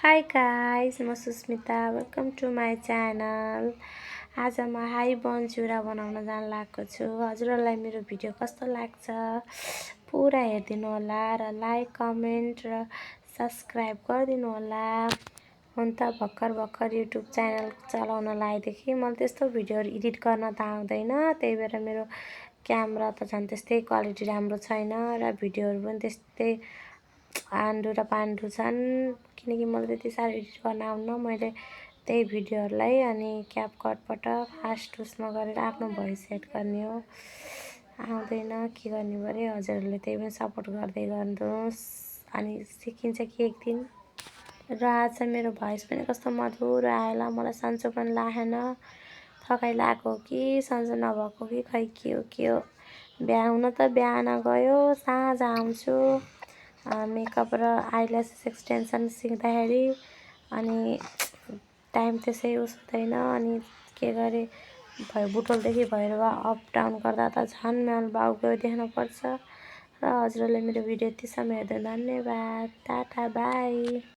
High guys, म Susmita. Welcome to my channel. आज म हाई बन चिउरा बनाउन जान लागेको छु। हजुरहरूलाई मेरो भिडियो कस्तो लाग्छ पुरा हेरिदिनु होला र लाइक कमेन्ट र सब्सक्राइब गरिदिनु होला। हुन त भर्खर युट्युब च्यानल चलाउन लागेदेखि मलाई त्यस्तो भिडियोहरू एडिट गर्न त आउँदैन। त्यही भएर मेरो क्यामेरा त झन् त्यस्तै क्वालिटी राम्रो छैन र भिडियोहरू पनि त्यस्तै आन्धो र पान्डु छन्, किनकि मलाई त्यति साह्रो एडिट गर्न आउन्न। मैले त्यही भिडियोहरूलाई अनि क्यापकटबाट फास्ट उसमा गरेर आफ्नो भोइस सेट गर्ने हो। आउँदैन के गर्ने पऱ्यो। हजुरहरूले त्यही पनि सपोर्ट गर्दै गर्नुहोस्, अनि सिकिन्छ कि एक दिन। र आज मेरो भोइस पनि कस्तो मधुरो आयो, मलाई सन्चो पनि लागेन। थकाइ लागेको हो कि सन्चो नभएको कि खै के हो। हुन त बिहान गयो, साँझ आउँछु। मेकअप र आइल्यासेस एक्सटेन्सन सिक्दाखेरि अनि टाइम त्यसै उस हुँदैन। अनि के गरे बुटोलदेखि भैरवा अप डाउन गर्दा त झन् मेल बाउको देख्नुपर्छ। र हजुरहरूले मेरो भिडियो यतिसम्म हेर्दा धन्यवाद। Tata bye.